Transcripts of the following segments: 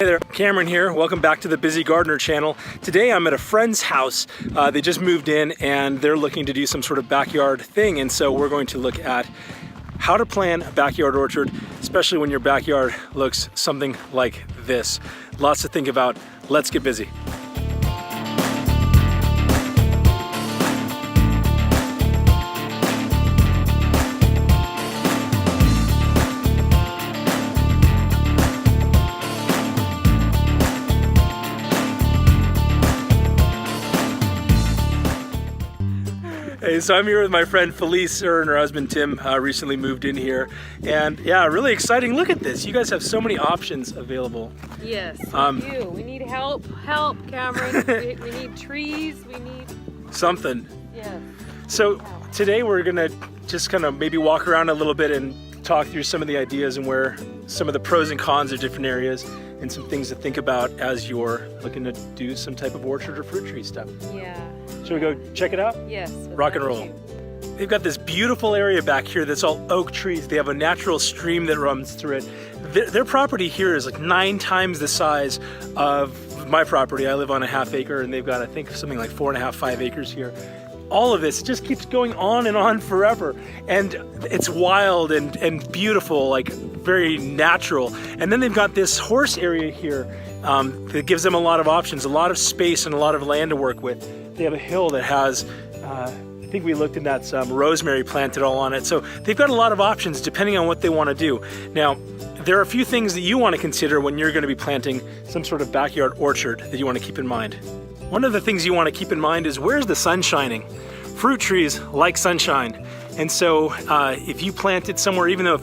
Hey there, Cameron here. Welcome back to the Busy Gardener channel. Today I'm at a friend's house. They just moved in and they're looking to do some sort of backyard thing, and so we're going to look at how to plan a backyard orchard, especially when your backyard looks something like this. Lots to think about. Let's get busy. Hey, so I'm here with my friend Felice. Her and her husband Tim recently moved in here, and yeah, really exciting. Look at this. You guys have so many options available. Yes, we do. We need help, Cameron. we need trees, we need something. Yeah. So today we're gonna just kind of maybe walk around a little bit and talk through some of the ideas and where some of the pros and cons of different areas and some things to think about as you're looking to do some type of orchard or fruit tree stuff. Yeah. Should we go check it out? Yes. Rock and roll. They've got this beautiful area back here that's all oak trees. They have a natural stream that runs through it. Their property here is like 9 times the size of my property. I live on a half acre and they've got, I think, something like 4.5, 5 acres here. All of this just keeps going on and on forever. And it's wild and beautiful, like very natural. And then they've got this horse area here that gives them a lot of options, a lot of space and a lot of land to work with. They have a hill that has, I think we looked in that, some rosemary planted all on it. So they've got a lot of options depending on what they want to do. Now, there are a few things that you want to consider when you're going to be planting some sort of backyard orchard that you want to keep in mind. One of the things you want to keep in mind is, where's the sun shining? Fruit trees like sunshine. And so if you plant it somewhere, even though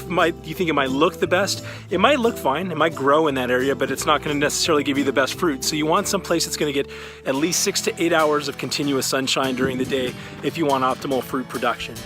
you think it might look the best, it might look fine, it might grow in that area, but it's not going to necessarily give you the best fruit. So you want some place that's going to get at least 6 to 8 hours of continuous sunshine during the day if you want optimal fruit production.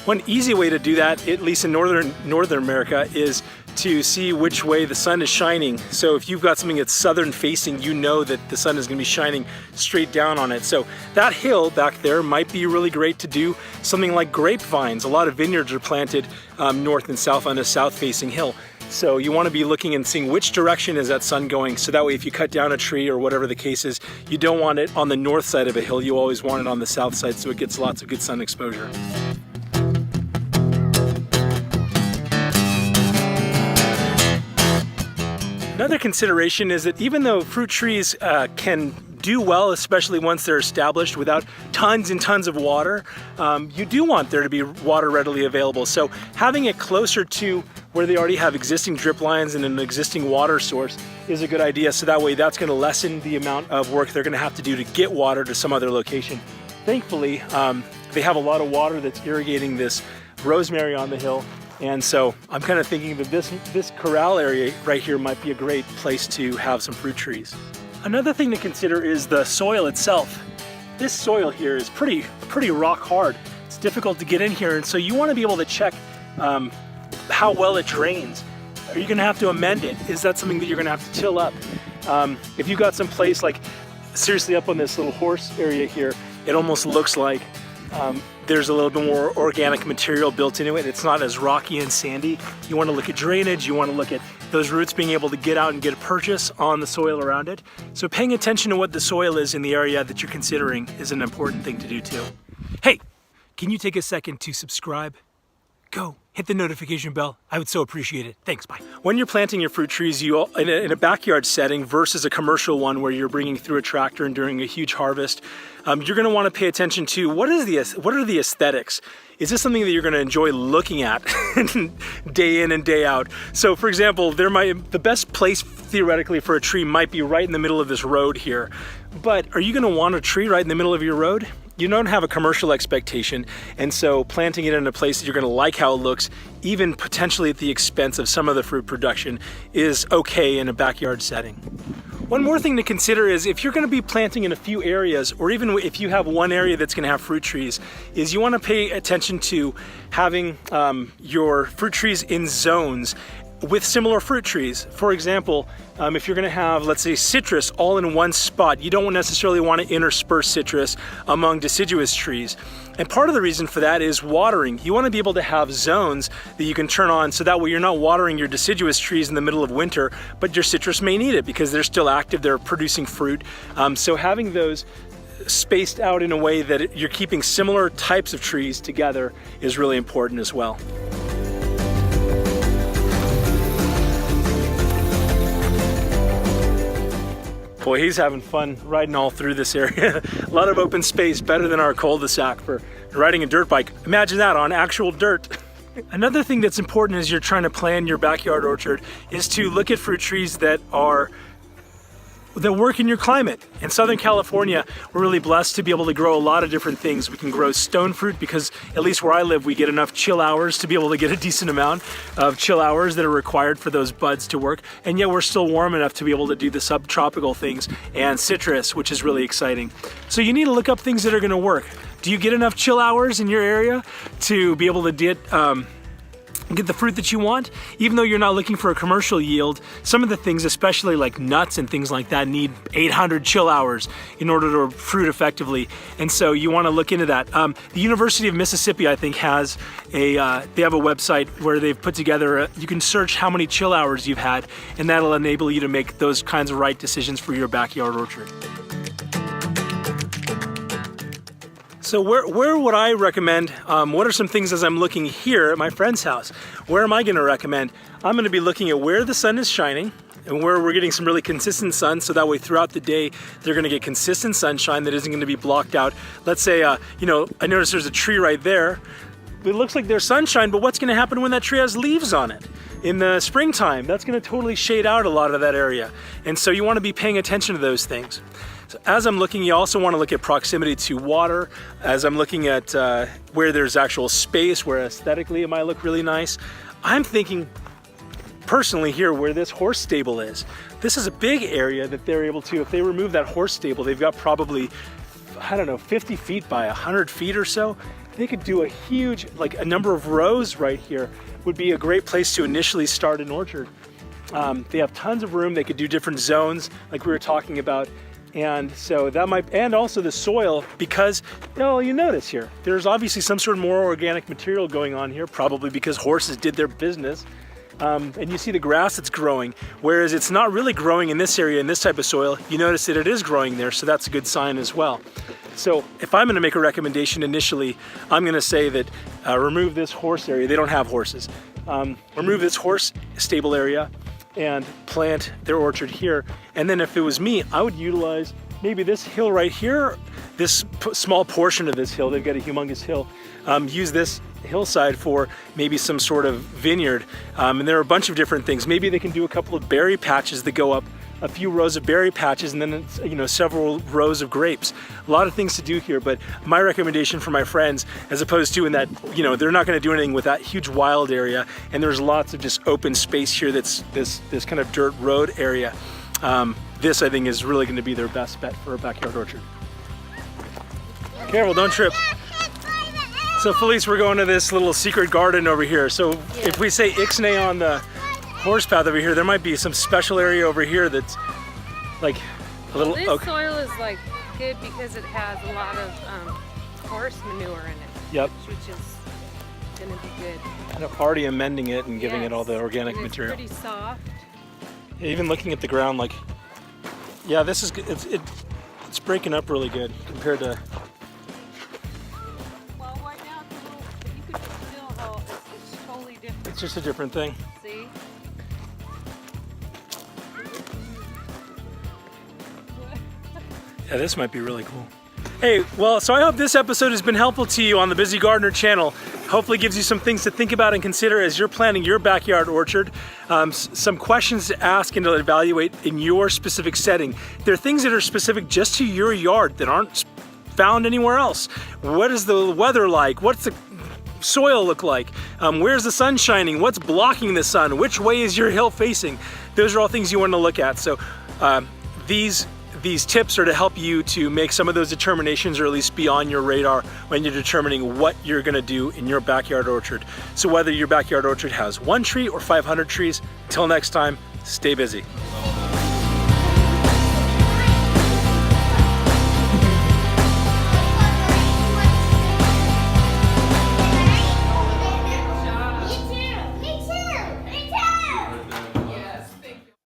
One easy way to do that, at least in northern America, is to see which way the sun is shining. So if you've got something that's southern facing, you know that the sun is going to be shining straight down on it. So that hill back there might be really great to do something like grapevines. A lot of vineyards are planted north and south on a south facing hill. So you want to be looking and seeing which direction is that sun going, so that way if you cut down a tree or whatever the case is, you don't want it on the north side of a hill, you always want it on the south side so it gets lots of good sun exposure. Another consideration is that even though fruit trees can do well, especially once they're established without tons and tons of water, you do want there to be water readily available. So having it closer to where they already have existing drip lines and an existing water source is a good idea. So that way that's going to lessen the amount of work they're going to have to do to get water to some other location. Thankfully, they have a lot of water that's irrigating this rosemary on the hill. And so I'm kind of thinking that this corral area right here might be a great place to have some fruit trees. Another thing to consider is the soil itself. This soil here is pretty rock hard. It's difficult to get in here, and so you want to be able to check how well it drains. Are you going to have to amend it? Is that something that you're going to have to till up? If you've got some place like seriously up on this little horse area here, it almost looks like there's a little bit more organic material built into it. It's not as rocky and sandy. You want to look at drainage. You want to look at those roots being able to get out and get a purchase on the soil around it. So paying attention to what the soil is in the area that you're considering is an important thing to do too. Hey, can you take a second to subscribe? Go. Hit the notification bell. I would so appreciate it. Thanks, bye. When you're planting your fruit trees in a backyard setting versus a commercial one where you're bringing through a tractor and doing a huge harvest, you're going to want to pay attention to what are the aesthetics. Is this something that you're going to enjoy looking at day in and day out? So for example, the best place theoretically for a tree might be right in the middle of this road here. But are you going to want a tree right in the middle of your road? You don't have a commercial expectation, and so planting it in a place that you're going to like how it looks, even potentially at the expense of some of the fruit production, is okay in a backyard setting. One more thing to consider is if you're going to be planting in a few areas, or even if you have one area that's going to have fruit trees, is you want to pay attention to having your fruit trees in zones with similar fruit trees. For example, if you're going to have, let's say, citrus all in one spot, you don't necessarily want to intersperse citrus among deciduous trees. And part of the reason for that is watering. You want to be able to have zones that you can turn on so that way you're not watering your deciduous trees in the middle of winter, but your citrus may need it because they're still active, they're producing fruit. So having those spaced out in a way that you're keeping similar types of trees together is really important as well. Boy, he's having fun riding all through this area. A lot of open space, better than our cul-de-sac for riding a dirt bike. Imagine that on actual dirt. Another thing that's important as you're trying to plan your backyard orchard is to look at fruit trees that work in your climate. In Southern California, we're really blessed to be able to grow a lot of different things. We can grow stone fruit because at least where I live, we get enough chill hours to be able to get a decent amount of chill hours that are required for those buds to work. And yet we're still warm enough to be able to do the subtropical things and citrus, which is really exciting. So you need to look up things that are gonna work. Do you get enough chill hours in your area to be able to get the fruit that you want? Even though you're not looking for a commercial yield, some of the things, especially like nuts and things like that, need 800 chill hours in order to fruit effectively. And so you want to look into that. The University of Mississippi, I think, has they have a website where they've put together, you can search how many chill hours you've had, and that'll enable you to make those kinds of right decisions for your backyard orchard. So where would I recommend, what are some things as I'm looking here at my friend's house? Where am I gonna recommend? I'm gonna be looking at where the sun is shining and where we're getting some really consistent sun, so that way throughout the day, they're gonna get consistent sunshine that isn't gonna be blocked out. Let's say, I notice there's a tree right there. It looks like there's sunshine, but what's gonna happen when that tree has leaves on it? In the springtime, that's gonna totally shade out a lot of that area. And so you wanna be paying attention to those things. So as I'm looking, you also want to look at proximity to water. As I'm looking at where there's actual space, where aesthetically it might look really nice. I'm thinking personally here where this horse stable is. This is a big area that they're able to, if they remove that horse stable, they've got probably, I don't know, 50 feet by 100 feet or so. They could do a huge, like a number of rows right here would be a great place to initially start an orchard. They have tons of room. They could do different zones like we were talking about. And so that might, and also the soil, because, you notice here, there's obviously some sort of more organic material going on here, probably because horses did their business. And you see the grass that's growing, whereas it's not really growing in this area, in this type of soil. You notice that it is growing there, so that's a good sign as well. So if I'm gonna make a recommendation initially, I'm gonna say that remove this horse area. They don't have horses. Remove this horse stable area and plant their orchard here. And then if it was me, I would utilize maybe this hill right here, this small portion of this hill. They've got a humongous hill. Use this hillside for maybe some sort of vineyard. And there are a bunch of different things. Maybe they can do a couple of berry patches that go up, a few rows of berry patches, and then several rows of grapes. A lot of things to do here, but my recommendation for my friends, as opposed to in that, they're not gonna do anything with that huge wild area, and there's lots of just open space here that's this kind of dirt road area. This, I think, is really gonna be their best bet for a backyard orchard. Careful, don't trip. So Felice, we're going to this little secret garden over here. So if we say ixnay on the horse path over here, there might be some special area over here that's like a little. This soil is like good because it has a lot of horse manure in it. Yep. Which is gonna be good. Kind of already amending it and giving it all the organic and material. It's pretty soft. Yeah, even looking at the ground, like, yeah, this is good. It's breaking up really good compared to. Well, right now it's a little, but you could still hold. It's totally different. It's just a different thing. See? Yeah, this might be really cool. Hey, well, so I hope this episode has been helpful to you on the Busy Gardener channel. Hopefully gives you some things to think about and consider as you're planning your backyard orchard. Some questions to ask and to evaluate in your specific setting. There are things that are specific just to your yard that aren't found anywhere else. What is the weather like? What's the soil look like? Where's the sun shining? What's blocking the sun? Which way is your hill facing? Those are all things you want to look at. So these tips are to help you to make some of those determinations, or at least be on your radar when you're determining what you're gonna do in your backyard orchard. So whether your backyard orchard has 1 tree or 500 trees, Till next time, stay busy.